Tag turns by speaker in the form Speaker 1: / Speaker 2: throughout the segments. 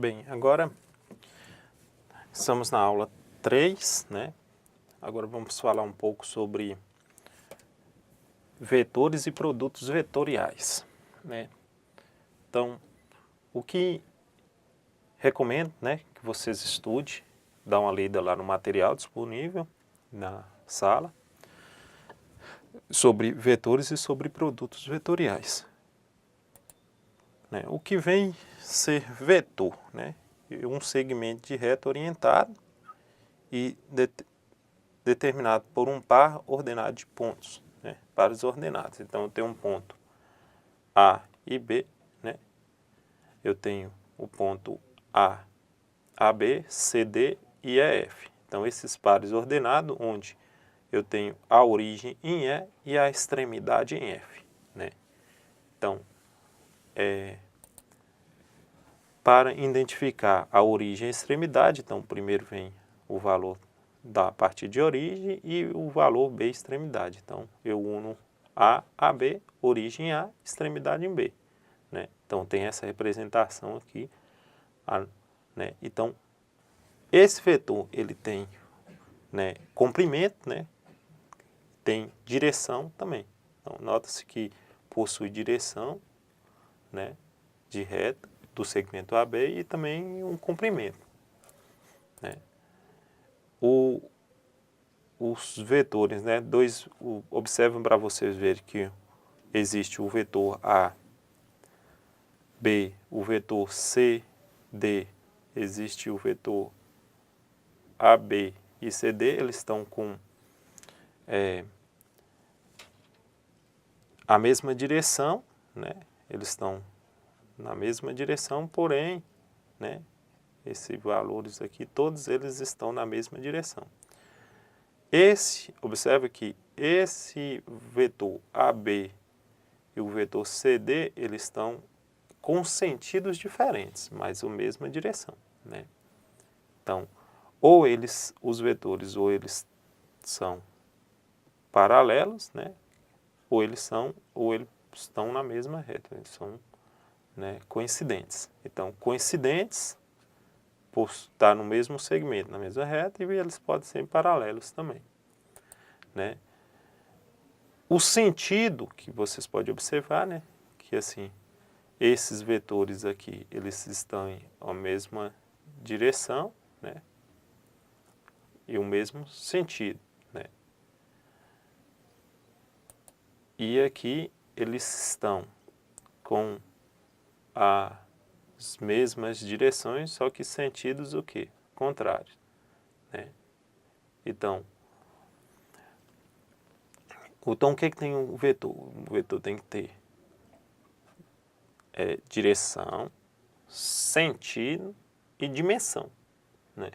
Speaker 1: Bem, agora estamos na aula 3, né? Agora vamos falar um pouco sobre vetores e produtos vetoriais, né? Então, o que recomendo, né, que vocês estudem, dá uma lida lá no material disponível na sala, sobre vetores e sobre produtos vetoriais. Né? O que vem ser vetor, né? Um segmento de reta orientado e determinado por um par ordenado de pontos, né? Pares ordenados. Então, eu tenho um ponto A e B, né? Eu tenho o ponto A, AB, CD e EF. Então, esses pares ordenados, onde eu tenho a origem em E e a extremidade em F, né? Então, para identificar a origem e a extremidade, então, primeiro vem o valor da partir de origem e o valor B extremidade. Então, eu uno A a B, origem A, extremidade em B, né? Então, tem essa representação aqui, né? Então, esse vetor, ele tem, né, comprimento, né? Tem direção também. Então, nota-se que possui direção, né, de reta do segmento AB e também um comprimento, né? Os vetores, né, observem para vocês verem que existe o vetor A, B, o vetor C, D, existe o vetor AB e CD, eles estão com a mesma direção, né? Eles estão na mesma direção, porém, né, esses valores aqui, todos eles estão na mesma direção. Observe que esse vetor AB e o vetor CD, eles estão com sentidos diferentes, mas a mesma direção, né? Então, os vetores, ou eles são paralelos, né? Ou eles estão na mesma reta, eles são, né, coincidentes. Então, coincidentes por estar no mesmo segmento, na mesma reta, e eles podem ser paralelos também, né? O sentido que vocês podem observar, né, que assim, esses vetores aqui, eles estão em a mesma direção, né, e o mesmo sentido, né? E aqui eles estão com as mesmas direções, só que sentidos o quê? Contrários, né? Então, o que tem um vetor? O vetor tem que ter direção, sentido e dimensão, né?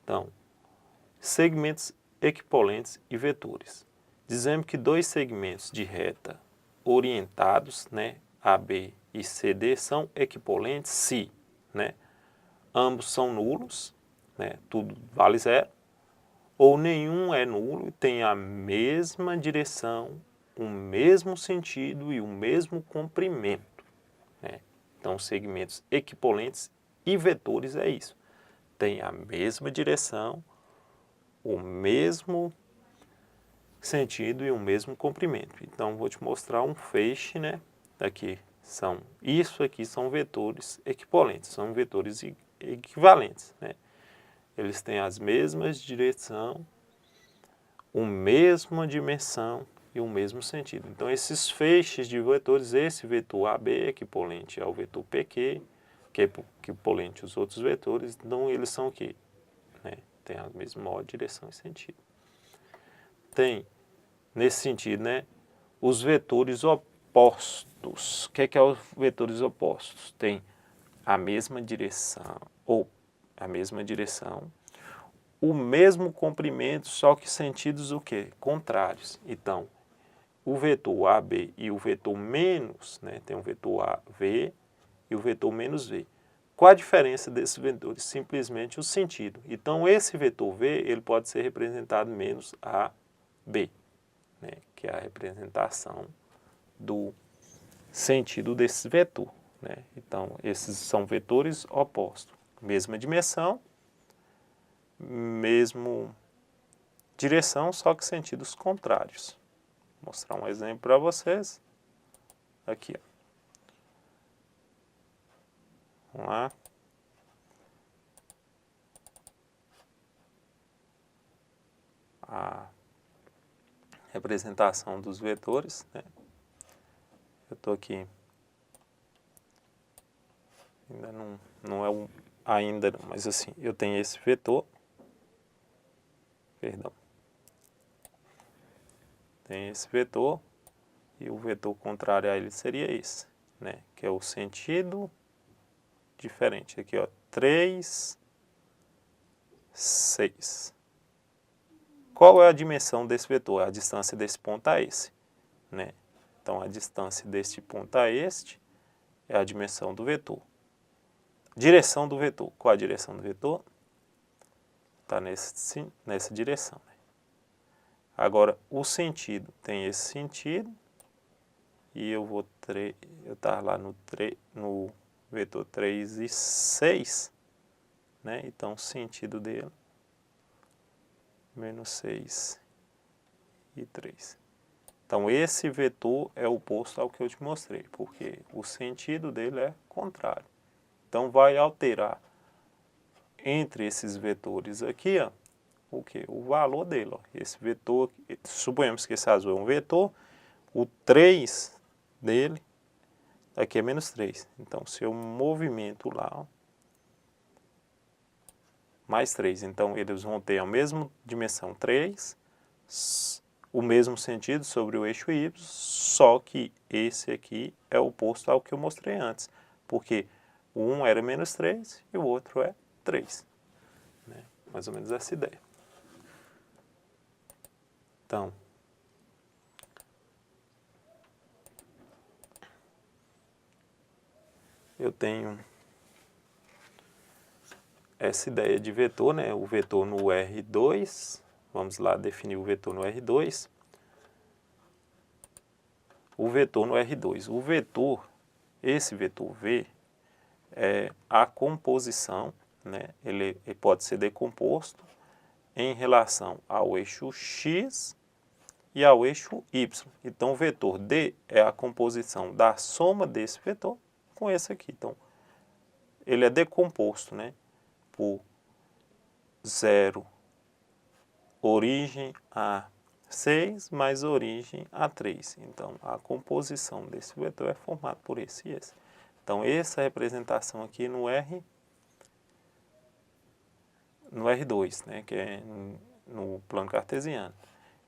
Speaker 1: Então, segmentos equipolentes e vetores. Dizemos que dois segmentos de reta orientados, né, AB e CD, são equipolentes se, né, ambos são nulos, né, tudo vale zero, ou nenhum é nulo e tem a mesma direção, o mesmo sentido e o mesmo comprimento, né? Então, segmentos equipolentes e vetores é isso. Tem a mesma direção, o mesmo sentido e o mesmo comprimento. Então, vou te mostrar um feixe, né? Isso aqui são vetores equipolentes, são vetores equivalentes, né? Eles têm as mesmas direção, a mesma dimensão e o mesmo sentido. Então, esses feixes de vetores, esse vetor AB é equipolente ao vetor PQ, que é equipolente aos outros vetores, então eles são o quê? Né? Tem a mesma direção e sentido. Tem, nesse sentido, né, os vetores opostos. O que é os vetores opostos? Tem a mesma direção, o mesmo comprimento, só que sentidos o quê? Contrários. Então, o vetor AB e o vetor menos, né, tem o vetor AV e o vetor menos V. Qual a diferença desses vetores? Simplesmente o sentido. Então, esse vetor V, ele pode ser representado menos AB, né, que é a representação do sentido desse vetor, né? Então, esses são vetores opostos. Mesma dimensão, mesmo direção, só que sentidos contrários. Vou mostrar um exemplo para vocês. Aqui, ó. Vamos lá. A representação dos vetores, né? Eu estou aqui, ainda não é um, ainda não, mas assim, eu tenho esse vetor, perdão, tem esse vetor, e o vetor contrário a ele seria esse, né? Que é o sentido diferente, aqui ó, 3, 6. Qual é a dimensão desse vetor? A distância desse ponto a esse, né? Então, a distância deste ponto a este é a dimensão do vetor. Direção do vetor. Qual a direção do vetor? Está nessa direção, né? Agora, o sentido tem esse sentido, e eu estava lá no vetor 3 e 6, né? Então, o sentido dele, menos 6 e 3. Então, esse vetor é oposto ao que eu te mostrei, porque o sentido dele é contrário. Então, vai alterar entre esses vetores aqui, ó, o quê? O valor dele. Ó. Esse vetor, suponhamos que esse azul é um vetor, o 3 dele, aqui é menos 3. Então, se eu movimento lá, ó, mais 3. Então, eles vão ter a mesma dimensão 3, o mesmo sentido sobre o eixo Y, só que esse aqui é oposto ao que eu mostrei antes, porque o um era menos 3 e o outro é 3. Né? Mais ou menos essa ideia. Então, eu tenho essa ideia de vetor, né? O vetor no R2, vamos lá definir o vetor no R2. O vetor no R2. O vetor, esse vetor V, é a composição, né? Ele pode ser decomposto em relação ao eixo X e ao eixo Y. Então, o vetor D é a composição da soma desse vetor com esse aqui. Então, ele é decomposto, né, por 0, origem a 6 mais origem a 3. Então, a composição desse vetor é formada por esse e esse. Então, essa representação aqui no R2, né, que é no plano cartesiano.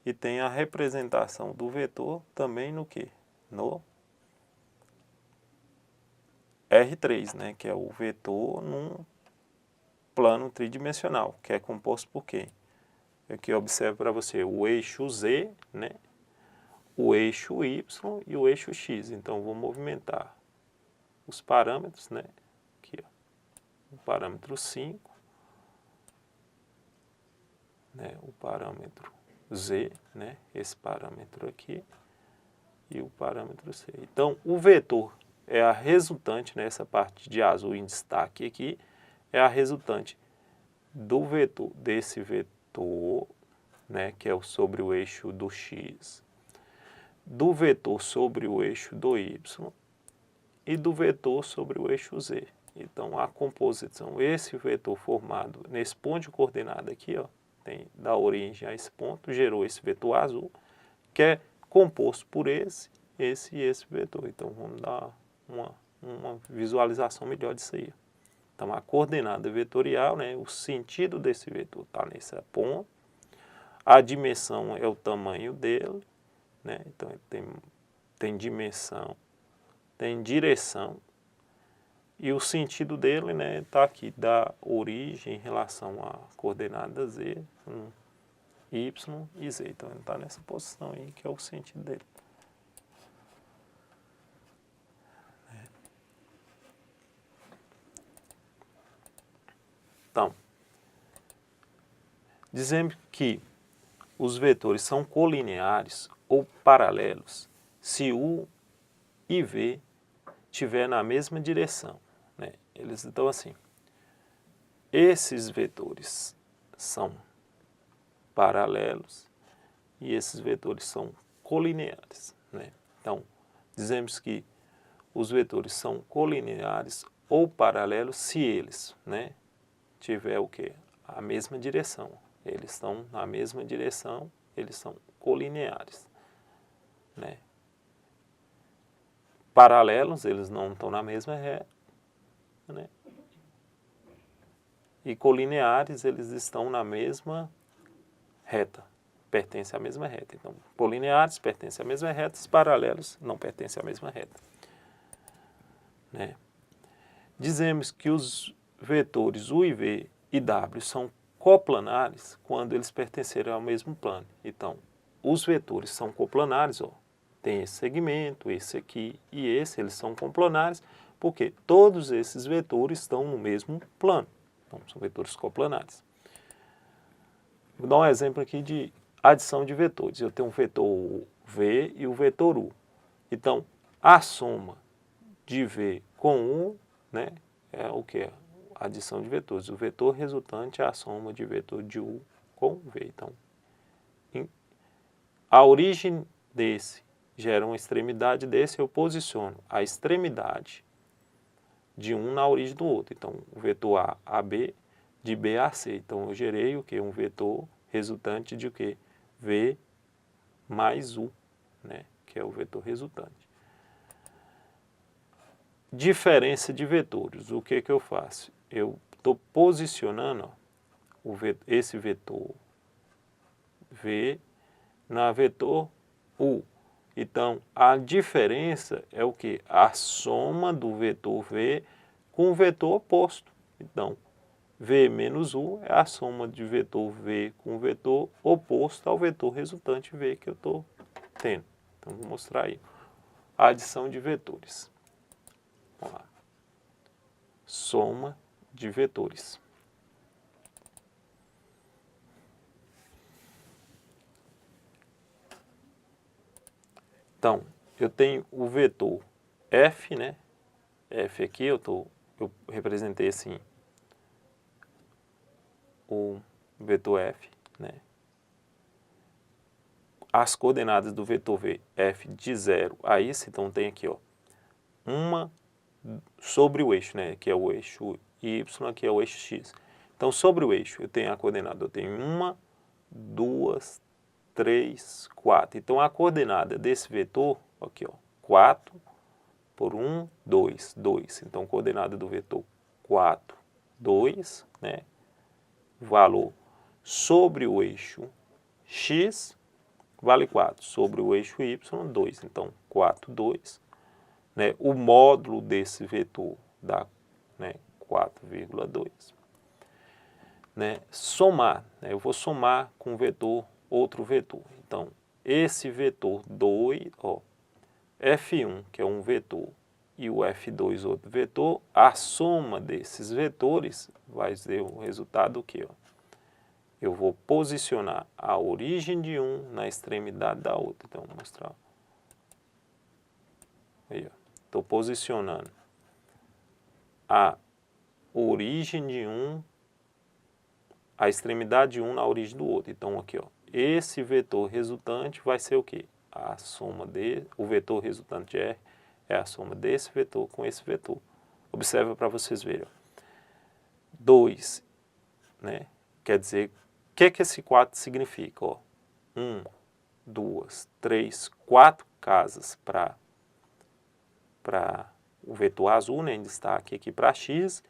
Speaker 1: E tem a representação do vetor também no quê? No R3, né, que é o vetor num plano tridimensional, que é composto por quê? Aqui eu observo para você o eixo Z, né, o eixo Y e o eixo X. Então, eu vou movimentar os parâmetros, né, aqui, ó, o parâmetro 5, né, o parâmetro Z, né, esse parâmetro aqui, e o parâmetro C. Então, o vetor é a resultante, nessa parte de azul em destaque aqui, é a resultante do vetor, desse vetor, né, que é sobre o eixo do X, do vetor sobre o eixo do Y e do vetor sobre o eixo Z. Então, a composição, esse vetor formado nesse ponto de coordenada aqui, ó, tem da origem a esse ponto, gerou esse vetor azul, que é composto por esse e esse vetor. Então, vamos dar uma visualização melhor disso aí. Então, a coordenada vetorial, né, o sentido desse vetor está nesse ponto, a dimensão é o tamanho dele, né, então ele tem dimensão, tem direção, e o sentido dele, né, está aqui, da origem em relação à coordenada Z, Y e Z. Então, ele está nessa posição aí, que é o sentido dele. Então, dizemos que os vetores são colineares ou paralelos se U e V tiver na mesma direção, né? Eles estão assim, esses vetores são paralelos e esses vetores são colineares, né? Então, dizemos que os vetores são colineares ou paralelos se eles, né, tiver o quê? A mesma direção. Eles estão na mesma direção, eles são colineares, né? Paralelos, eles não estão na mesma reta, né? E colineares, eles estão na mesma reta, pertencem à mesma reta. Então, colineares pertencem à mesma reta, os paralelos não pertencem à mesma reta, né? Dizemos que os vetores U e V e W são coplanares quando eles pertencerem ao mesmo plano. Então, os vetores são coplanares, ó, tem esse segmento, esse aqui e esse, eles são coplanares, porque todos esses vetores estão no mesmo plano. Então, são vetores coplanares. Vou dar um exemplo aqui de adição de vetores. Eu tenho um vetor V e o vetor U. Então, a soma de V com U, né, é o que? A adição de vetores. O vetor resultante é a soma de vetor de U com V. Então, a origem desse gera uma extremidade desse, eu posiciono a extremidade de um na origem do outro. Então, o vetor A, AB, de B a C. Então, eu gerei o que? Um vetor resultante de o que? V mais U, né, que é o vetor resultante. Diferença de vetores. O que eu faço? Eu estou posicionando esse vetor V na vetor U. Então, a diferença é o que? A soma do vetor V com o vetor oposto. Então, V menos U é a soma de vetor V com o vetor oposto ao vetor resultante V que eu estou tendo. Então, vou mostrar aí. A adição de vetores. Vamos lá. Soma de vetores. Então, eu tenho o vetor F, né? F aqui, eu representei assim o vetor F, né? As coordenadas do vetor V, F de 0 a isso, então tem aqui, ó, uma sobre o eixo, né? Que é o eixo Y, aqui é o eixo X. Então, sobre o eixo, eu tenho a coordenada, eu tenho 1, 2, 3, 4. Então, a coordenada desse vetor, aqui, ó, 4 por 1, 2, 2. Então, a coordenada do vetor 4, 2, né? Valor sobre o eixo X, vale 4. Sobre o eixo Y, 2. Então, 4, 2. Né? O módulo desse vetor dá, né, 4,2. Né? Somar, né? Eu vou somar com o vetor, outro vetor. Então, esse vetor 2, ó, F1, que é um vetor, e o F2, outro vetor, a soma desses vetores vai ser o resultado que, ó, eu vou posicionar a origem de um na extremidade da outra. Então, vou mostrar. Aí, ó. Estou posicionando a origem de um, a extremidade de um na origem do outro. Então, aqui, ó, esse vetor resultante vai ser o quê? A soma o vetor resultante R é a soma desse vetor com esse vetor. Observa para vocês verem. 2, né? Quer dizer, o que esse 4 significa? 1, 2, 3, 4 casas para o vetor azul, né, em destaque aqui para X,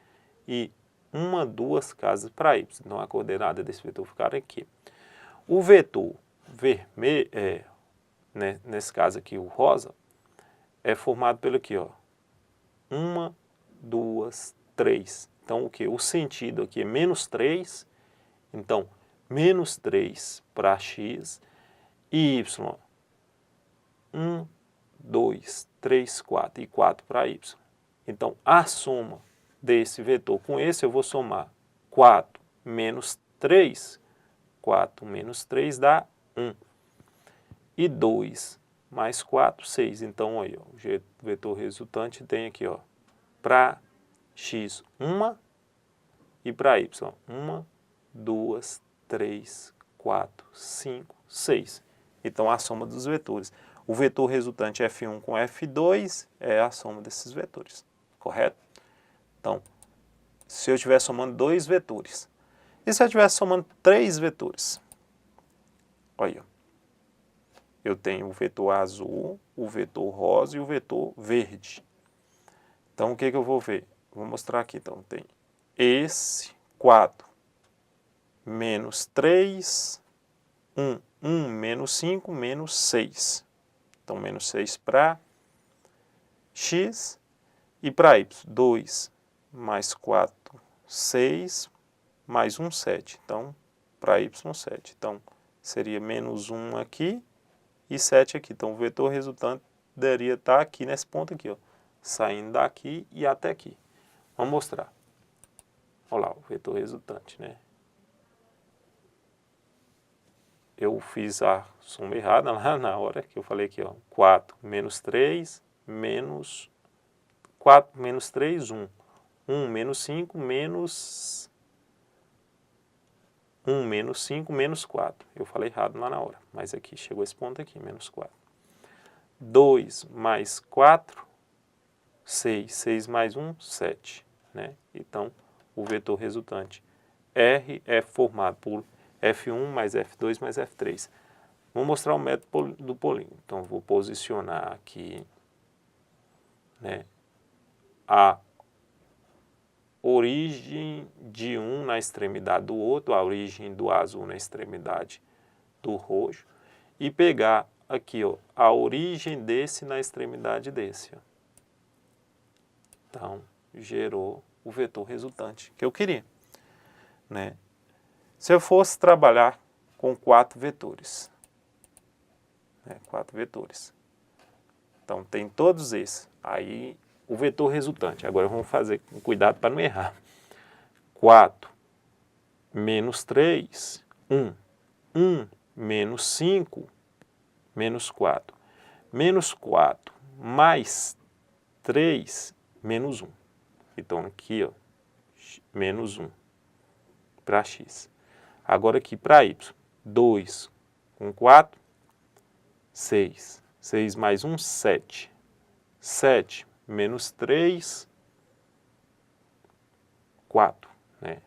Speaker 1: e 1, 2 casas para Y. Então, a coordenada desse vetor ficar aqui. O vetor vermelho, né, nesse caso aqui, o rosa, é formado pelo aqui, ó, 1, 2, 3. Então, o que? O sentido aqui é menos 3. Então, menos 3 para X e Y. 1, 2, 3, 4 e 4 para Y. Então, a soma desse vetor com esse, eu vou somar 4 menos 3. 4 menos 3 dá 1. E 2 mais 4, 6. Então, aí, ó, o vetor resultante tem aqui, ó, para x, 1 e para y, 1, 2, 3, 4, 5, 6. Então, a soma dos vetores. O vetor resultante F1 com F2 é a soma desses vetores, correto? Então, se eu estiver somando 2 vetores, e se eu estiver somando 3 vetores? Olha, eu tenho o vetor azul, o vetor rosa e o vetor verde. Então, o que eu vou ver? Vou mostrar aqui. Então, tem esse 4 menos 3, 1. 1 menos 5, menos 6. Então, menos 6 para x e para y. 2 mais 4, 6, mais 1, 7. Então, para y, 7. Então, seria menos 1 aqui e 7 aqui. Então, o vetor resultante deveria estar aqui nesse ponto aqui, ó, saindo daqui e até aqui. Vamos mostrar. Olha lá, o vetor resultante, né? Eu fiz a soma errada lá na hora que eu falei aqui, ó, 4 menos 3, menos 4 menos 3, 1. 1 menos 5, menos 1 menos 5, menos 4. Eu falei errado lá na hora, mas aqui chegou esse ponto aqui, menos 4. 2 mais 4, 6. 6 mais 1, 7. Né? Então, o vetor resultante R é formado por F1 mais F2 mais F3. Vou mostrar o método do polígono. Então, vou posicionar aqui, né, a origem de um na extremidade do outro, a origem do azul na extremidade do roxo, e pegar aqui, ó, a origem desse na extremidade desse. Ó. Então, gerou o vetor resultante que eu queria. Né? Se eu fosse trabalhar com 4 vetores, né, 4 vetores, então tem todos esses, aí o vetor resultante, agora vamos fazer com cuidado para não errar, 4 menos 3, 1, 1 menos 5, menos 4, menos 4 mais 3, menos 1, então aqui, ó, menos 1 para x. Agora aqui para y, 2 com 4, 6. 6 mais 1, 7. 7 menos 3, 4. Né?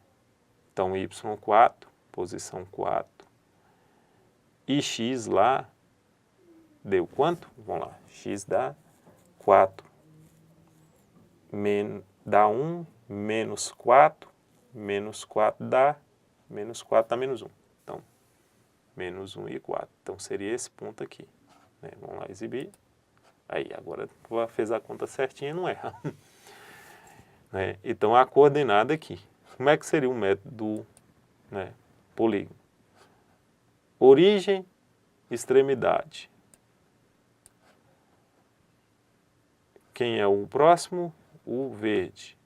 Speaker 1: Então, y4, posição 4. E x lá deu quanto? Vamos lá. X dá 4. Dá 1, menos 4. Menos 4 dá... Menos 4 dá menos 1. Então, menos 1 e 4. Então, seria esse ponto aqui. Né? Vamos lá exibir. Aí, agora fez a conta certinha, não erra. Né? Então, a coordenada aqui. Como é que seria o método do, né, polígono? Origem, extremidade. Quem é o próximo? O verde.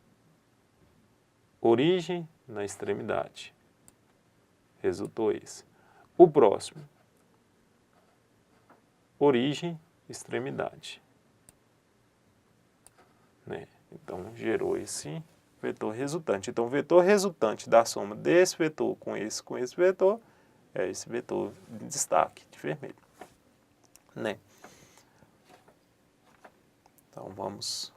Speaker 1: Origem na extremidade. Resultou esse. O próximo. Origem, extremidade. Né? Então, gerou esse vetor resultante. Então, o vetor resultante da soma desse vetor com esse vetor é esse vetor de destaque, de vermelho. Né? Então, vamos...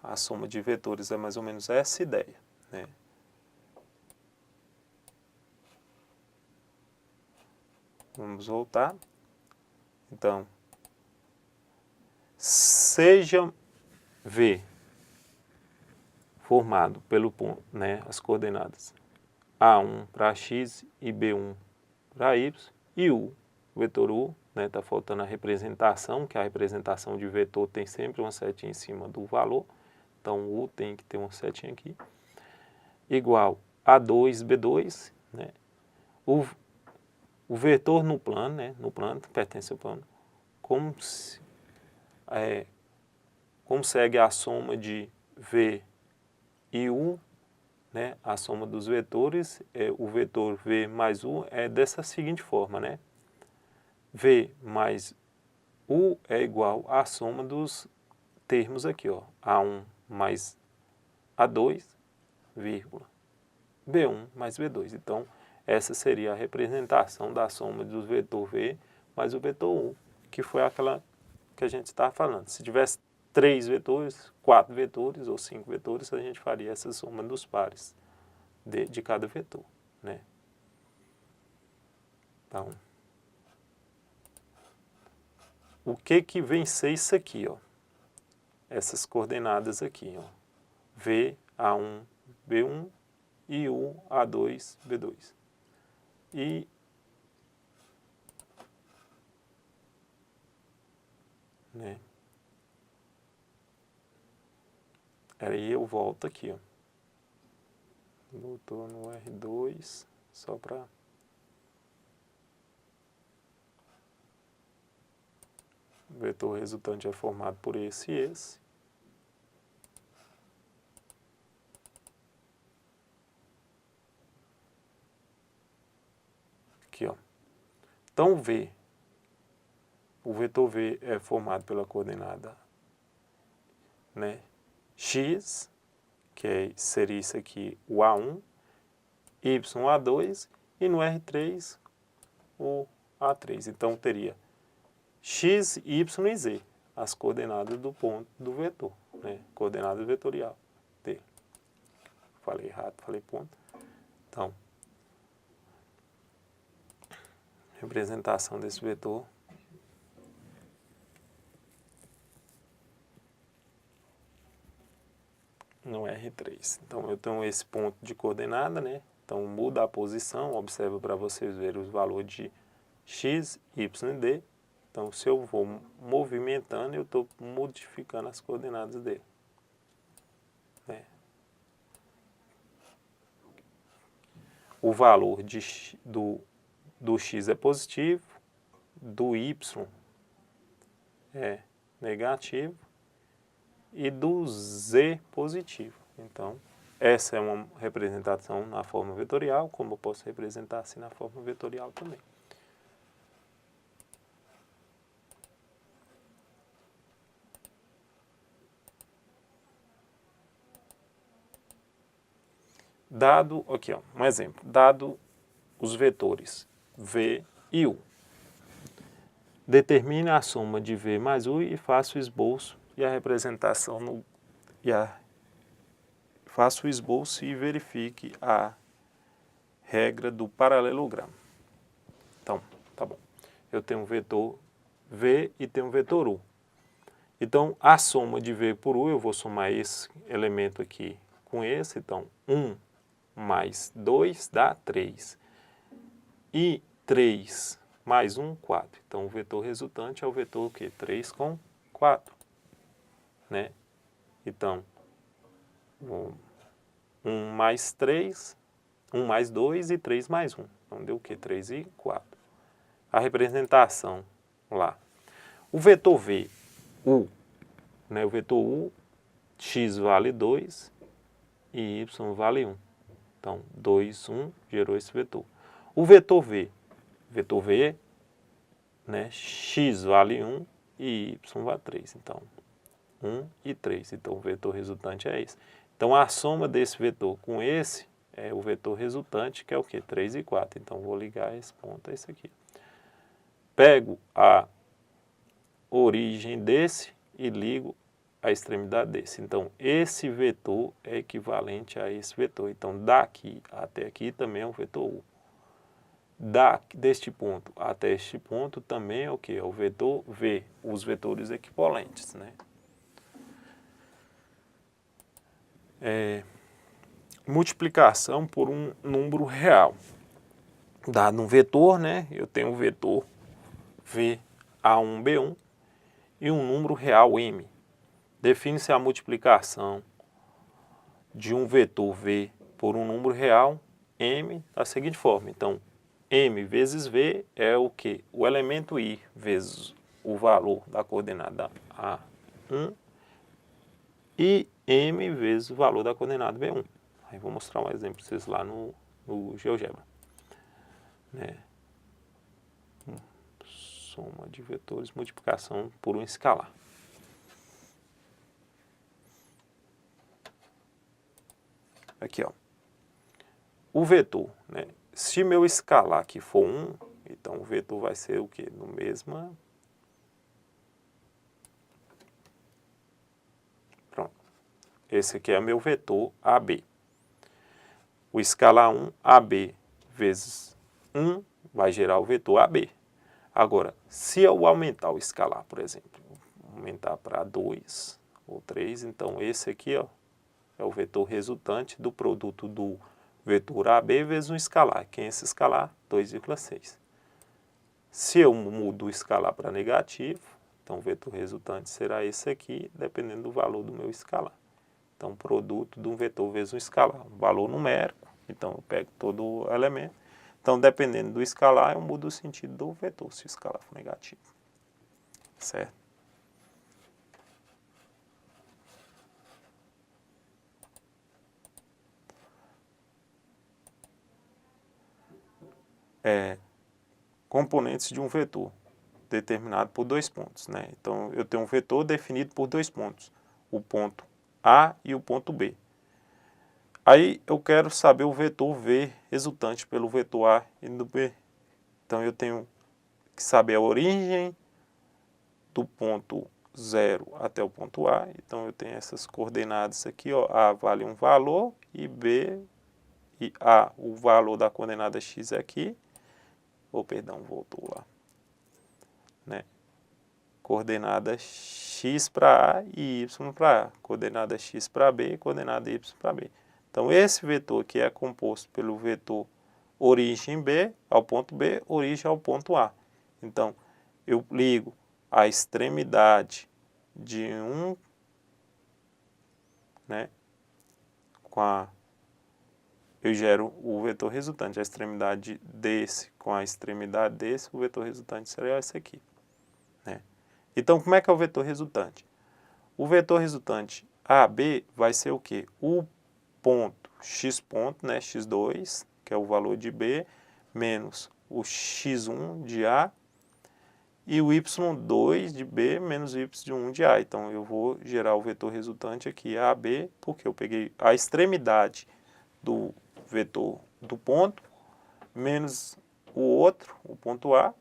Speaker 1: A soma de vetores é mais ou menos essa ideia. Né? Vamos voltar. Então, seja V formado pelo ponto, né, as coordenadas A1 para x e B1 para y, e U, vetor U, né, tá faltando a representação, que a representação de vetor tem sempre uma setinha em cima do valor, então U tem que ter uma setinha aqui, igual a 2B2, né, o vetor no plano, né, no plano, pertence ao plano, como segue a soma de V e U, né, a soma dos vetores, o vetor V mais U é dessa seguinte forma, né, V mais U é igual à soma dos termos aqui, ó, A1 mais A2, vírgula, B1 mais B2. Então, essa seria a representação da soma do vetor V mais o vetor U, que foi aquela que a gente estava falando. Se tivesse 3 vetores, 4 vetores ou 5 vetores, a gente faria essa soma dos pares de cada vetor, né? Então, o que vem ser isso aqui, ó? Essas coordenadas aqui, ó. V, A1, B1 e U, A2, B2. E né? Aí eu volto aqui, ó. Voltou no R2, só para... O vetor resultante é formado por esse e esse. Aqui, ó. Então, o vetor V é formado pela coordenada, né, x, que seria isso aqui, o A1, y, A2, e no R3, o A3. Então, teria x, y e z, as coordenadas do ponto do vetor, né, coordenada vetorial dele. Falei errado, falei ponto. Então, representação desse vetor no R3. Então, eu tenho esse ponto de coordenada, né? Então, muda a posição, observa para vocês verem os valores de x, y e d. Então, se eu vou movimentando, eu estou modificando as coordenadas dele, né? O valor do x é positivo, do y é negativo e do z positivo. Então, essa é uma representação na forma vetorial, como eu posso representar assim na forma vetorial também. Dado, aqui ó, um exemplo, dado os vetores V e U. Determine a soma de V mais U e faça o esboço e a representação faça o esboço e verifique a regra do paralelogramo. Então, tá bom. Eu tenho um vetor V e tenho um vetor U. Então, a soma de V por U, eu vou somar esse elemento aqui com esse. Então, 1 mais 2 dá 3. E 3 mais 1, 4. Então, o vetor resultante é o vetor o quê? 3 com 4. Né? Então, 1 mais 3, 1 mais 2 e 3 mais 1. Então, deu o quê? 3 e 4. A representação lá. O vetor V, U, né? O vetor U, x vale 2 e y vale 1. Então, 2, 1 gerou esse vetor. O vetor V, né? X vale 1 e y vale 3. Então, 1 e 3. Então, o vetor resultante é esse. Então, a soma desse vetor com esse é o vetor resultante, que é o quê? 3 e 4. Então, vou ligar esse ponto a esse aqui. Pego a origem desse e ligo a extremidade desse. Então, esse vetor é equivalente a esse vetor. Então, daqui até aqui também é um vetor U. Deste ponto até este ponto também é o que? É o vetor V, os vetores equivalentes, né? Multiplicação por um número real. Dado um vetor, né? Eu tenho um vetor V, A1, B1 e um número real M. Define-se a multiplicação de um vetor V por um número real M da seguinte forma. Então, M vezes V é o que? O elemento I vezes o valor da coordenada A1 e M vezes o valor da coordenada B1. Aí vou mostrar um exemplo para vocês lá no GeoGebra. Né? soma de vetores, multiplicação por um escalar. Aqui, ó. O vetor, né? Se meu escalar aqui for 1, então o vetor vai ser o quê? No mesma... Pronto. Esse aqui é meu vetor AB. O escalar 1, AB vezes 1, vai gerar o vetor AB. Agora, se eu aumentar o escalar, por exemplo, aumentar para 2 ou 3, então esse aqui, ó, é o vetor resultante do produto do vetor AB vezes um escalar. Quem é esse escalar? 2,6. Se eu mudo o escalar para negativo, então o vetor resultante será esse aqui, dependendo do valor do meu escalar. Então, produto de um vetor vezes um escalar, um valor numérico. Então, eu pego todo o elemento. Então, dependendo do escalar, eu mudo o sentido do vetor, se o escalar for negativo. Certo? Componentes de um vetor determinado por 2 pontos, né? Então, eu tenho um vetor definido por 2 pontos, o ponto A e o ponto B. Aí, eu quero saber o vetor V resultante pelo vetor A e do B. Então, eu tenho que saber a origem do ponto 0 até o ponto A. Então, eu tenho essas coordenadas aqui, ó. A vale um valor e B e A, o valor da coordenada X é aqui. Perdão, voltou lá. Né? Coordenada X para A e Y para A. Coordenada X para B e coordenada Y para B. Então, esse vetor aqui é composto pelo vetor origem B ao ponto B, origem ao ponto A. Então, eu ligo a extremidade de um, né, eu gero o vetor resultante, a extremidade desse com a extremidade desse, o vetor resultante será esse aqui. Né? Então, como é que é o vetor resultante? O vetor resultante AB vai ser o quê? O ponto, x ponto, né, x2, que é o valor de B, menos o x1 de A, e o y2 de B menos o y1 de A. Então, eu vou gerar o vetor resultante aqui, AB, porque eu peguei a extremidade do vetor do ponto, menos o outro, o ponto A,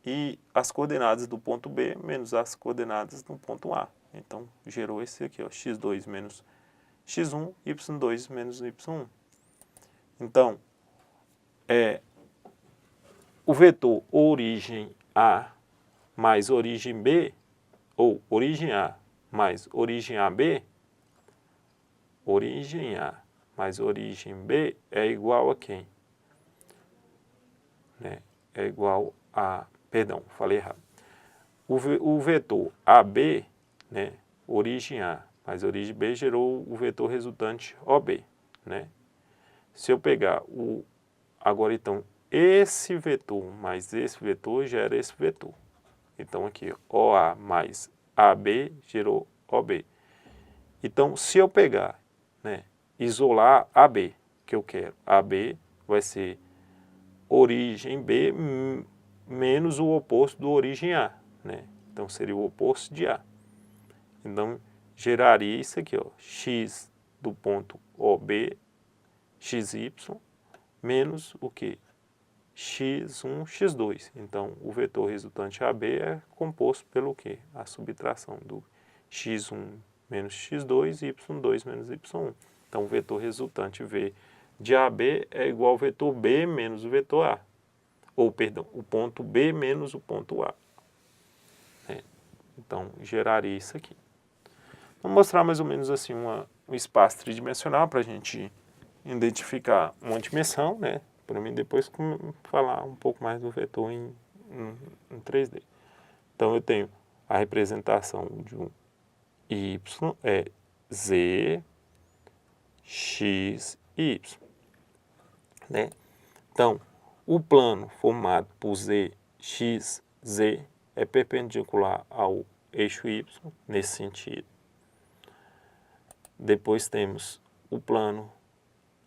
Speaker 1: e as coordenadas do ponto B, menos as coordenadas do ponto A. Então, gerou esse aqui, ó, x2 menos x1, y2 menos y1. Então, o vetor origem A mais origem B, ou origem A mais origem AB, origem A mais origem B é igual a quem? Né? É igual a... Perdão, falei errado. O vetor AB, né, origem A mais origem B, gerou o vetor resultante OB. Né? Se eu pegar o... Agora, então, esse vetor mais esse vetor gera esse vetor. Então, aqui, OA mais AB gerou OB. Então, se eu pegar, né, isolar AB, que eu quero, AB vai ser origem B menos o oposto do origem A. Né? Então, seria o oposto de A. Então, geraria isso aqui, ó, x do ponto OB, xy, menos o que? x1, x2. Então, o vetor resultante AB é composto pelo quê? A subtração do x1 menos x2 e y2 menos y1. Então, o vetor resultante V de AB é igual ao vetor B menos o vetor A. Ou, perdão, o ponto B menos o ponto A. Então, geraria isso aqui. Vou mostrar mais ou menos assim um espaço tridimensional para a gente identificar uma dimensão, né? Para mim depois falar um pouco mais do vetor em 3D. Então, eu tenho a representação de um y, z, x e y. Né? Então, o plano formado por z, x, z é perpendicular ao eixo y, nesse sentido. Depois temos o plano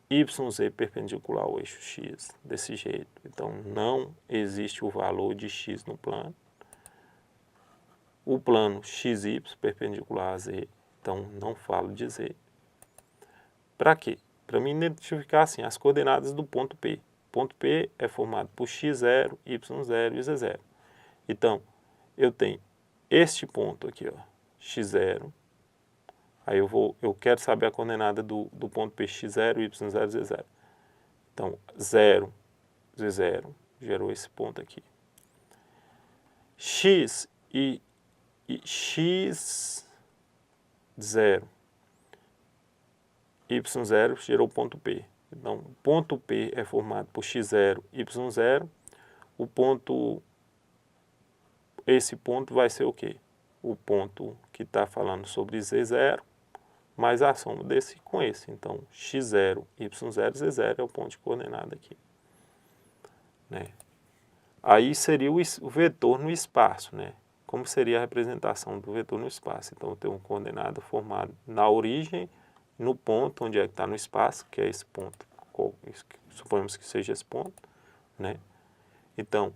Speaker 1: YZ perpendicular ao eixo X, desse jeito. Então, não existe o valor de X no plano. o plano XY perpendicular a Z, então não falo de Z. Para quê? Para mim identificar assim, as coordenadas do ponto P. O ponto P é formado por x0, y0 e z0. Então, eu tenho este ponto aqui, ó, x0. Aí eu quero saber a coordenada do ponto P, x0, y0 e z0. Então, 0, z0, gerou esse ponto aqui. X e x0, y0 gerou o ponto P. Então, o ponto P é formado por x0, y0. Esse ponto vai ser o quê? O ponto que está falando sobre z0, mais a soma desse com esse. Então, x0, y0, z0 é o ponto de coordenada aqui. Né? Aí seria o vetor no espaço, né? Como seria a representação do vetor no espaço? Então, eu tenho uma coordenada formada na origem, no ponto onde é que está no espaço, que é esse ponto, suponhamos que seja esse ponto, né? Então,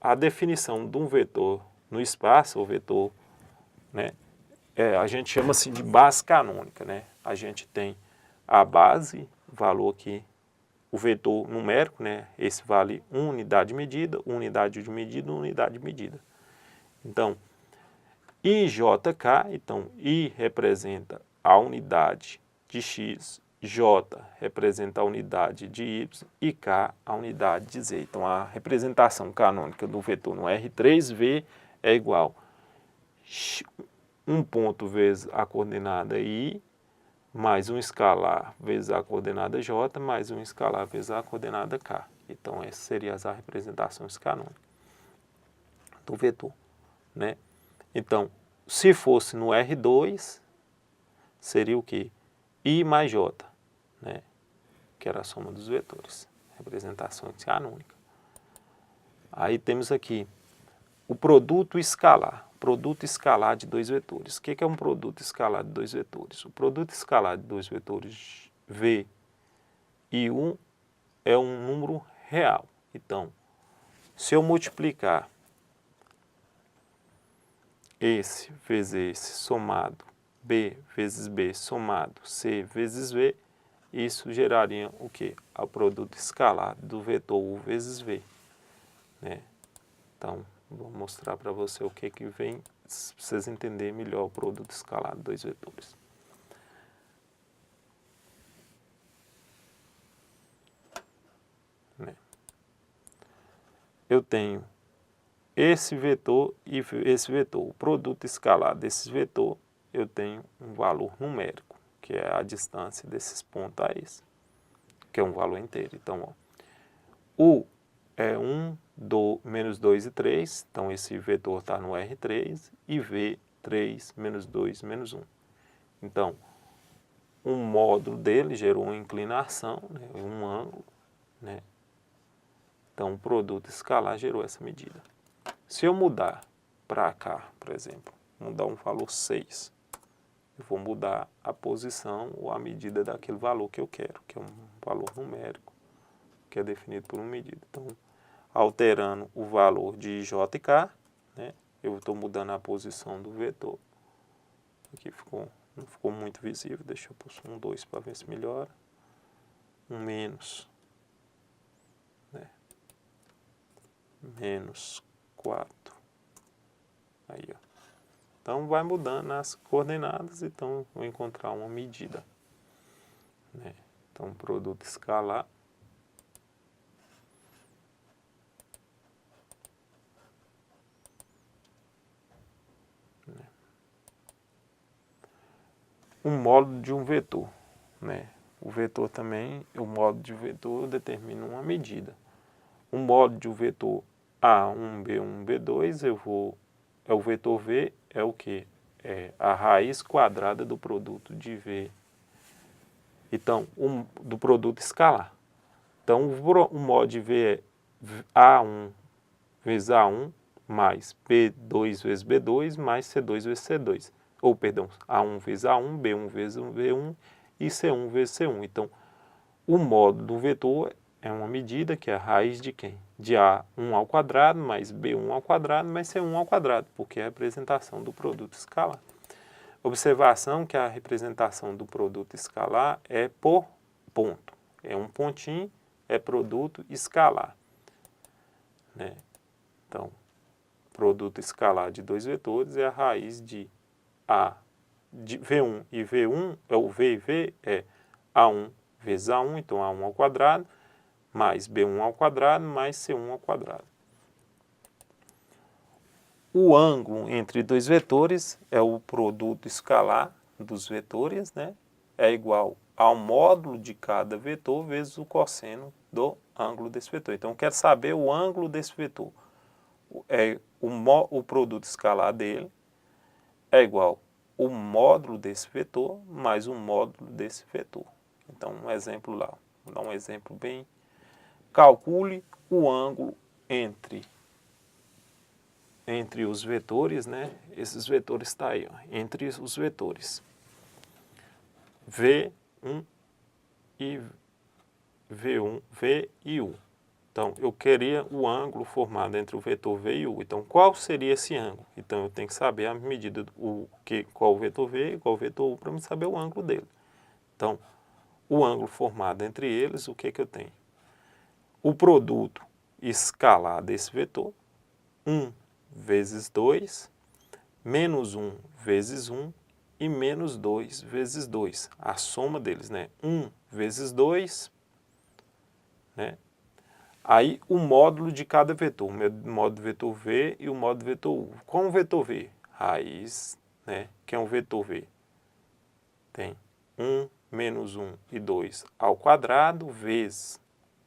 Speaker 1: a definição de um vetor no espaço, o vetor, né? A gente chama assim de base canônica, né? A gente tem a base, valor aqui, o vetor numérico, né? Esse vale unidade de medida, unidade de medida, unidade de medida. Então, IJK, então I representa a unidade de X, J representa a unidade de Y e K a unidade de Z. Então, a representação canônica do vetor no R3V é igual um ponto vezes a coordenada I, mais um escalar vezes a coordenada J, mais um escalar vezes a coordenada K. Então, essas seriam as representações canônicas do vetor, né? Então, se fosse no R2, seria o quê? I mais J, né? Que era a soma dos vetores, representações canônicas. Aí temos aqui o produto escalar. Produto escalar de dois vetores. O que é um produto escalar de dois vetores? O produto escalar de dois vetores V e 1 é um número real. Então, se eu multiplicar esse vezes esse somado B vezes B somado C vezes V, isso geraria o quê? O produto escalar do vetor U vezes V. Né? Então, vou mostrar para você o que vem, para vocês entenderem melhor o produto escalar de dois vetores. Né? Eu tenho esse vetor e esse vetor. O produto escalar desse vetor, eu tenho um valor numérico, que é a distância desses pontos a esse, que é um valor inteiro. Então, ó, U é 1, menos 2 e 3, então esse vetor está no R3, e V, 3, menos 2, menos 1. Então, um módulo dele gerou uma inclinação, né, um ângulo, né? Então, o produto escalar gerou essa medida. Se eu mudar para cá, por exemplo, mudar um valor 6, eu vou mudar a posição ou a medida daquele valor que eu quero, que é um valor numérico, que é definido por uma medida. Então, alterando o valor de J e K, né, eu estou mudando a posição do vetor. Aqui não ficou muito visível, deixa eu pôr um 2 para ver se melhora. Um menos, né, menos 4. Aí, ó. Então, vai mudando as coordenadas, então vou encontrar uma medida. Né? Então, produto escalar. Né? Um módulo de um vetor. Né? O vetor também, o módulo de vetor determina uma medida. O módulo de um vetor A1, B1, B2, o vetor V é o que? É a raiz quadrada do produto de V. Então, do produto escalar. Então, o módulo de V é A1 vezes A1 mais B2 vezes B2 mais C2 vezes C2. Ou, perdão, A1 vezes A1, B1 vezes B1 e C1 vezes C1. Então, o módulo do vetor é uma medida que é a raiz de quem? De A1 ao quadrado mais B1 ao quadrado mais C1 ao quadrado, porque é a representação do produto escalar. Observação que a representação do produto escalar é por ponto. É um pontinho, é produto escalar, né? Então, produto escalar de dois vetores é a raiz de A de V1 e V1, o V e V é A1 vezes A1, então A1 ao quadrado, mais B1 ao quadrado, mais C1 ao quadrado. O ângulo entre dois vetores é o produto escalar dos vetores, né? É igual ao módulo de cada vetor vezes o cosseno do ângulo desse vetor. Então, eu quero saber o ângulo desse vetor. O produto escalar dele é igual o módulo desse vetor mais o módulo desse vetor. Então, um exemplo lá. Vou dar um exemplo bem... Calcule o ângulo entre os vetores, né? Esses vetores estão aí, ó, entre os vetores V1 e V1, V e U. Então, eu queria o ângulo formado entre o vetor V e U. Então, qual seria esse ângulo? Então, eu tenho que saber a medida qual o vetor V e qual o vetor U para me saber o ângulo dele. Então, o ângulo formado entre eles, o que eu tenho? O produto escalar desse vetor, 1 vezes 2, menos 1 vezes 1 e menos 2 vezes 2. A soma deles, né? 1 vezes 2, né? Aí o módulo de cada vetor, o módulo vetor V e o módulo vetor U. Qual é o vetor V? Raiz, né? Que é um vetor V? Tem 1 menos 1 e 2 ao quadrado vezes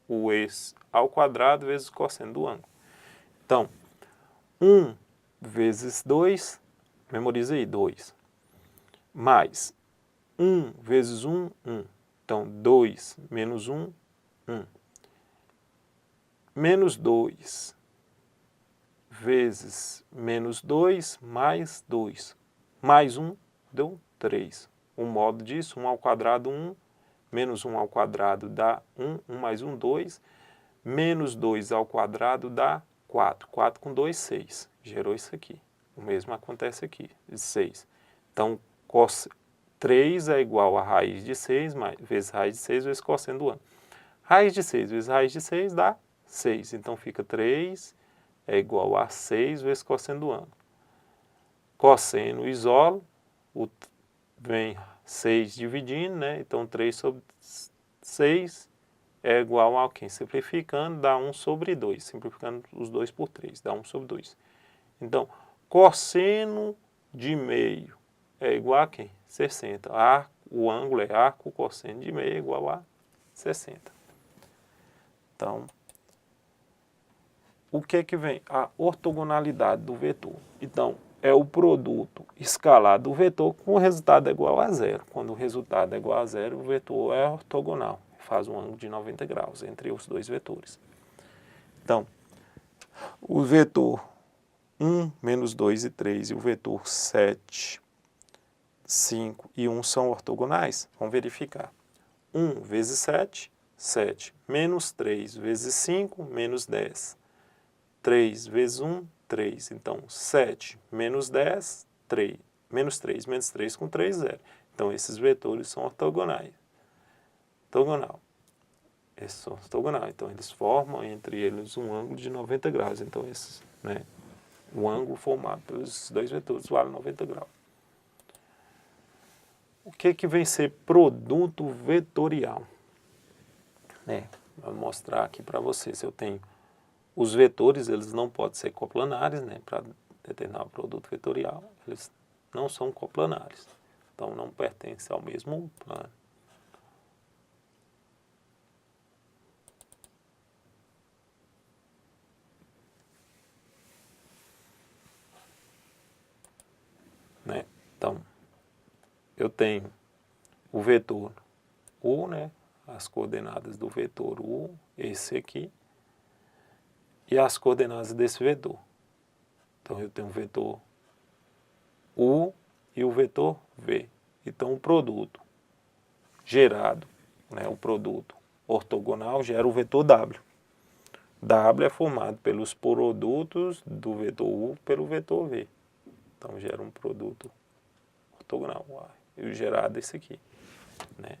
Speaker 1: o ex ao quadrado vezes o cosseno do ângulo. Então, 1 vezes 2, memoriza aí, 2, mais 1 vezes 1, 1. Então, 2 menos 1, 1. Menos 2 vezes menos 2 mais 2. Mais 1 deu 3. O modo disso, 1 ao quadrado, 1. Menos 1 ao quadrado dá 1. 1 mais 1, 2. Menos 2 ao quadrado dá 4. 4 com 2, 6. Gerou isso aqui. O mesmo acontece aqui, 6. Então, 3 é igual a raiz de 6 vezes raiz de 6 vezes cosseno do ângulo. Raiz de 6 vezes raiz de 6 dá 6. Então, fica 3 é igual a 6 vezes cosseno do ângulo. Cosseno isola, vem 6 dividindo, né? Então, 3 sobre 6 é igual a quem? Simplificando, dá 1 sobre 2. Simplificando os 2 por 3, dá 1 sobre 2. Então, cosseno de meio é igual a quem? 60. O ângulo é arco, cosseno de meio é igual a 60. Então, o que vem? A ortogonalidade do vetor. Então, é o produto escalar do vetor com o resultado igual a zero. Quando o resultado é igual a zero, o vetor é ortogonal. Faz um ângulo de 90 graus entre os dois vetores. Então, o vetor 1, menos 2 e 3 e o vetor 7, 5 e 1 são ortogonais? Vamos verificar. 1 vezes 7, 7. Menos 3 vezes 5, menos 10. 3 vezes 1, 3. Então, 7 menos 10, 3. Menos 3, menos 3 com 3, 0. Então, esses vetores são ortogonais. Ortogonal. Esses são ortogonais. Então, eles formam entre eles um ângulo de 90 graus. Então, esses, né? O ângulo formado pelos dois vetores vale 90 graus. O que vem ser produto vetorial? Né? Vou mostrar aqui para vocês. Eu tenho os vetores, eles não podem ser coplanares, né? Para determinar o produto vetorial, eles não são coplanares. Então, não pertencem ao mesmo plano. Né? Então, eu tenho o vetor U, né? As coordenadas do vetor U, esse aqui, e as coordenadas desse vetor. Então, eu tenho o vetor U e o vetor V. Então, o produto gerado, né? O produto ortogonal gera o vetor W. W é formado pelos produtos do vetor U pelo vetor V. Então, gera um produto ortogonal. E o gerado é esse aqui, né?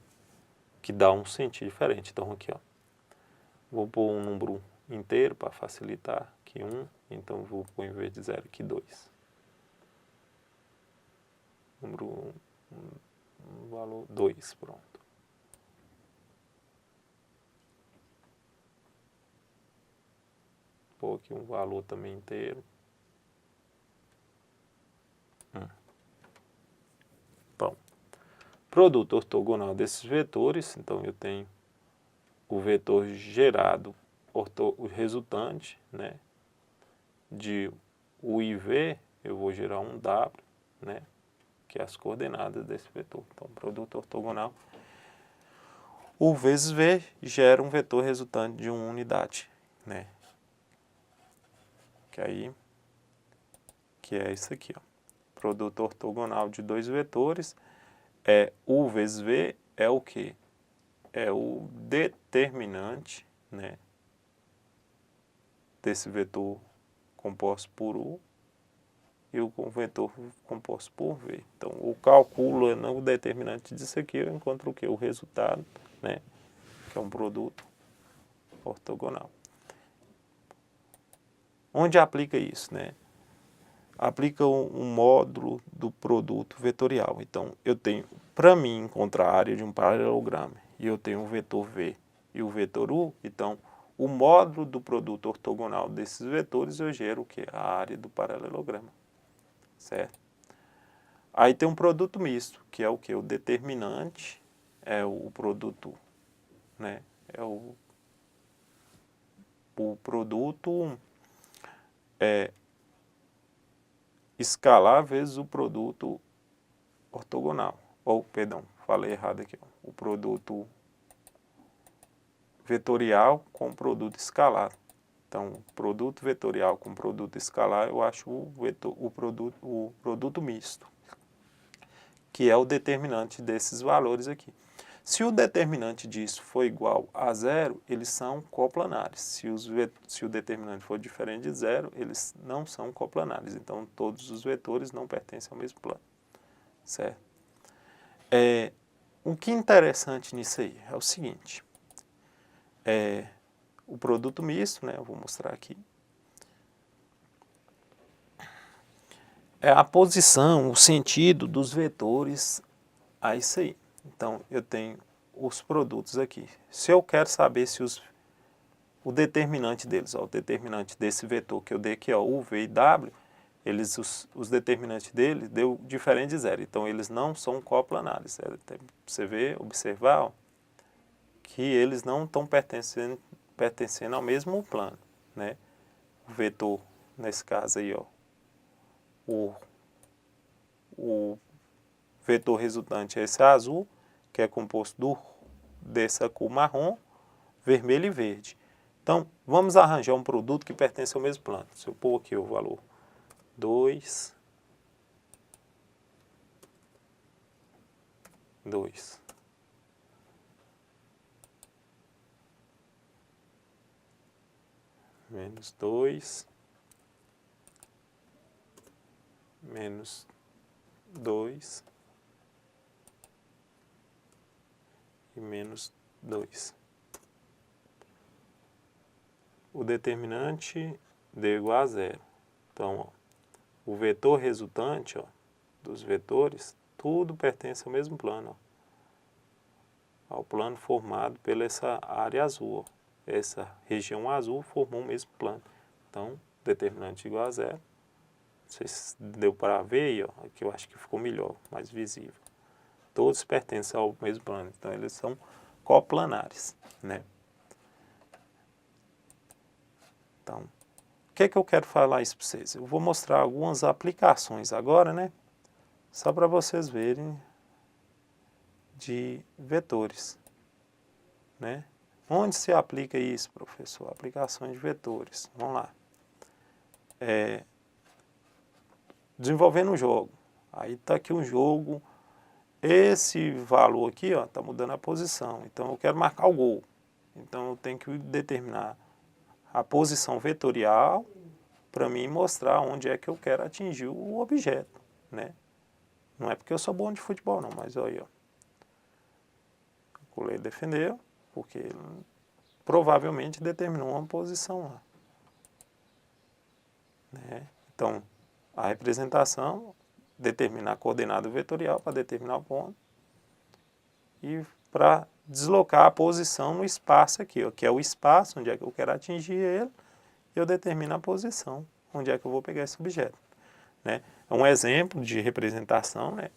Speaker 1: Que dá um sentido diferente. Então, aqui, ó, vou pôr um número inteiro para facilitar, aqui 1, então vou pôr em vez de 0 aqui 2. Número 1, valor 2, pronto. Vou pôr aqui um valor também inteiro. Bom, produto ortogonal desses vetores, então eu tenho o vetor gerado, o resultante, né, de U e V, eu vou gerar um W, né, que é as coordenadas desse vetor. Então, produto ortogonal, U vezes V gera um vetor resultante de uma unidade, né, que é isso aqui, ó. Produto ortogonal de dois vetores, U vezes V é o quê? É o determinante, né, desse vetor composto por U e o vetor composto por V. Então, o cálculo o determinante disso aqui, eu encontro o quê? O resultado, né, que é um produto ortogonal. Onde aplica isso, né? Aplica um módulo do produto vetorial. Então, eu tenho, para mim, encontrar a área de um paralelogramo, e eu tenho o vetor V e o vetor U, então, o módulo do produto ortogonal desses vetores, eu gero o quê? A área do paralelograma, certo? Aí tem um produto misto, que é o quê? O determinante é o produto, né? É o produto escalar vezes o produto ortogonal. Ou, perdão, falei errado aqui. Ó. O produto vetorial com produto escalar. Então, produto vetorial com produto escalar, eu acho o produto misto, que é o determinante desses valores aqui. Se o determinante disso for igual a zero, eles são coplanares. Se o determinante for diferente de zero, eles não são coplanares. Então, todos os vetores não pertencem ao mesmo plano. Certo? O que é interessante nisso aí é o seguinte. O produto misto, né, eu vou mostrar aqui, é a posição, o sentido dos vetores a isso aí. Então, eu tenho os produtos aqui. Se eu quero saber se o determinante deles, ó, o determinante desse vetor que eu dei aqui, ó, U, V e W, os determinantes dele deu diferente de zero. Então, eles não são coplanares. Você vê, observar, ó, que eles não estão pertencendo ao mesmo plano, né? O vetor, nesse caso aí, ó, o vetor resultante é esse azul, que é composto dessa cor marrom, vermelho e verde. Então, vamos arranjar um produto que pertence ao mesmo plano. Se eu pôr aqui o valor 2, menos 2, menos 2 e menos 2. O determinante deu igual a zero. Então, ó, o vetor resultante, ó, dos vetores, tudo pertence ao mesmo plano, ó, ao plano formado pela essa área azul. Ó. Essa região azul formou o mesmo plano. Então, determinante igual a zero. Não sei se deu para ver aí, ó, aqui eu acho que ficou melhor, mais visível. Todos pertencem ao mesmo plano, então eles são coplanares, né? Então, o que é que eu quero falar isso para vocês? Eu vou mostrar algumas aplicações agora, né? Só para vocês verem de vetores, né? Onde se aplica isso, professor? Aplicações de vetores. Vamos lá. Desenvolvendo um jogo. Aí está aqui um jogo. Esse valor aqui está mudando a posição. Então, eu quero marcar o gol. Então, eu tenho que determinar a posição vetorial para mim mostrar onde é que eu quero atingir o objeto, né? Não é porque eu sou bom de futebol, não, mas olha, ó. O goleiro defendeu, porque ele provavelmente determinou uma posição lá, né? Então, a representação determina a coordenada vetorial para determinar o ponto e para deslocar a posição no espaço aqui, ó, que é o espaço onde é que eu quero atingir ele, eu determino a posição onde é que eu vou pegar esse objeto, né? É um exemplo de representação, né,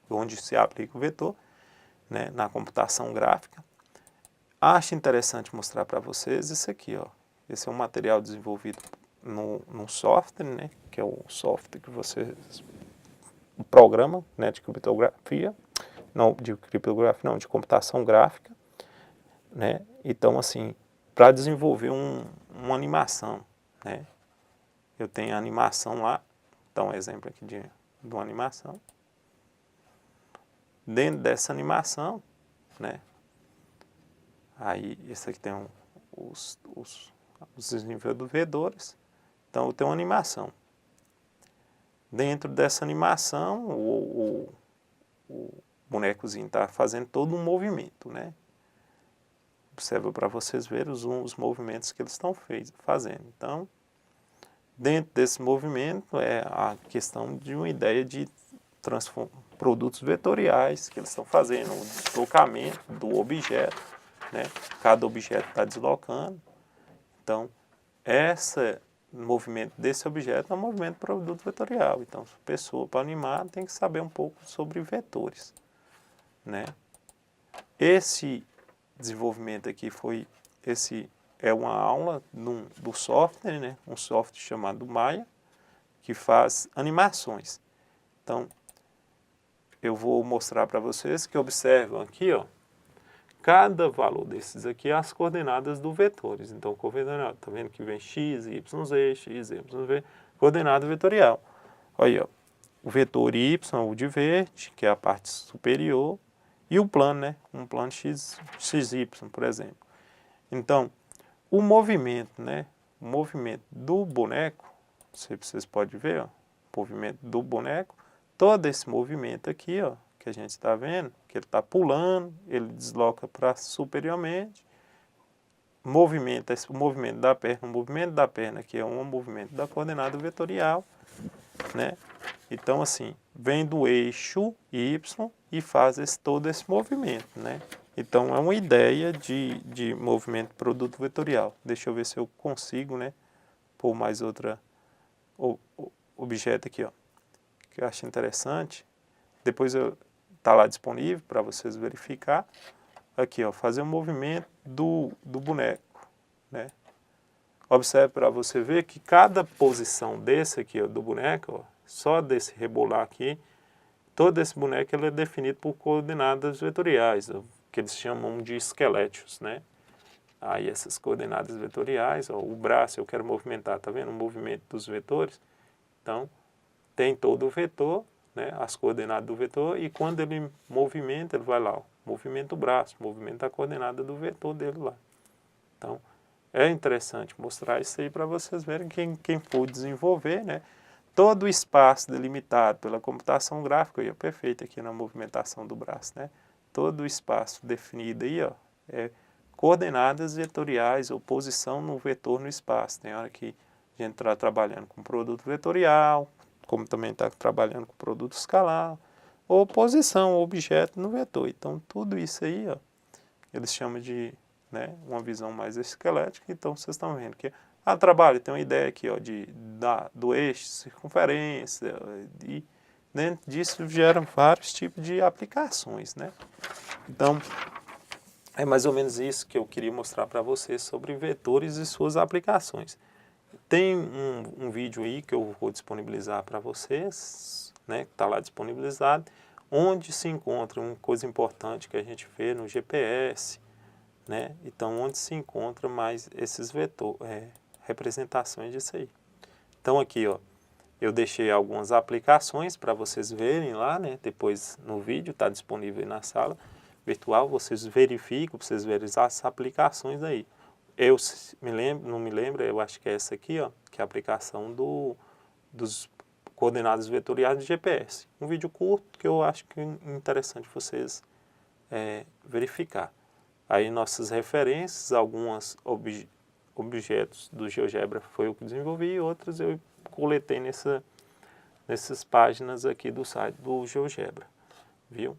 Speaker 1: onde se aplica o vetor, né, na computação gráfica. Acho interessante mostrar para vocês isso aqui, ó. Esse é um material desenvolvido no software, né, que é o software que vocês... o programa, né, de criptografia, de computação gráfica, né? Então, assim, para desenvolver uma animação, né? Eu tenho a animação lá, então um exemplo aqui de uma animação. Dentro dessa animação, né? Aí, esse aqui tem os desenvolvedores. Então, eu tenho uma animação. Dentro dessa animação, o bonecozinho está fazendo todo um movimento, né? Observa para vocês verem os movimentos que eles estão fazendo. Então, dentro desse movimento é a questão de uma ideia de produtos vetoriais que eles estão fazendo, o deslocamento do objeto, né? Cada objeto está deslocando. Então, esse movimento desse objeto é um movimento de produto vetorial. Então, a pessoa, para animar, tem que saber um pouco sobre vetores, né? Esse desenvolvimento aqui é uma aula do software, né? Um software chamado Maya, que faz animações. Então, eu vou mostrar para vocês que observam aqui, ó, cada valor desses aqui é as coordenadas do vetores. Então, coordenada, tá vendo que vem x, y, z, x, y, z, coordenada vetorial. Olha, ó, o vetor y, o de verde, que é a parte superior, e o plano, né? Um plano xy, por exemplo. Então, o movimento, né? O movimento do boneco, vocês podem ver, ó, o movimento do boneco, todo esse movimento aqui, ó, que a gente está vendo, que ele está pulando, ele desloca para superiormente, o movimento da perna aqui é um movimento da coordenada vetorial, né? Então, assim, vem do eixo Y e faz todo esse movimento, né? Então, é uma ideia de movimento produto vetorial. Deixa eu ver se eu consigo, né, pôr mais outra objeto aqui, ó, que eu acho interessante. Depois tá lá disponível para vocês verificar. Aqui, ó, fazer um movimento do boneco, né? Observe para você ver que cada posição desse aqui, ó, do boneco, ó, só desse rebolar aqui, todo esse boneco ele é definido por coordenadas vetoriais, ó, que eles chamam de esqueléticos, né? Aí essas coordenadas vetoriais, ó, o braço eu quero movimentar, tá vendo? O movimento dos vetores. Então, tem todo o vetor, né? As coordenadas do vetor, e quando ele movimenta, ele vai lá, ó, movimenta o braço, movimenta a coordenada do vetor dele lá. Então, é interessante mostrar isso aí para vocês verem quem for desenvolver, né? Todo o espaço delimitado pela computação gráfica, aí, ó, perfeito aqui na movimentação do braço, né? Todo o espaço definido aí, ó, é coordenadas vetoriais ou posição no vetor no espaço. Tem hora que a gente está trabalhando com produto vetorial, como também está trabalhando com produto escalar, ou posição, objeto no vetor. Então, tudo isso aí, ó, eles chamam de, né, uma visão mais esquelética. Então, vocês estão vendo que trabalho, tem uma ideia aqui, ó, do eixo, circunferência, e dentro disso geram vários tipos de aplicações, né? Então, é mais ou menos isso que eu queria mostrar para vocês sobre vetores e suas aplicações. Tem um vídeo aí que eu vou disponibilizar para vocês, né, que está lá disponibilizado, onde se encontra uma coisa importante que a gente vê no GPS, né? Então, onde se encontra mais esses representações disso aí. Então, aqui, ó, eu deixei algumas aplicações para vocês verem lá, né? Depois no vídeo, está disponível aí na sala. virtual, vocês verificam, para vocês verem as aplicações aí. Eu não me lembro, eu acho que é essa aqui, ó, que é a aplicação dos coordenadas vetoriais de GPS. Um vídeo curto que eu acho que é interessante vocês verificar. Aí nossas referências, alguns objetos do GeoGebra foi eu que desenvolvi, outros eu coletei nessas páginas aqui do site do GeoGebra, viu?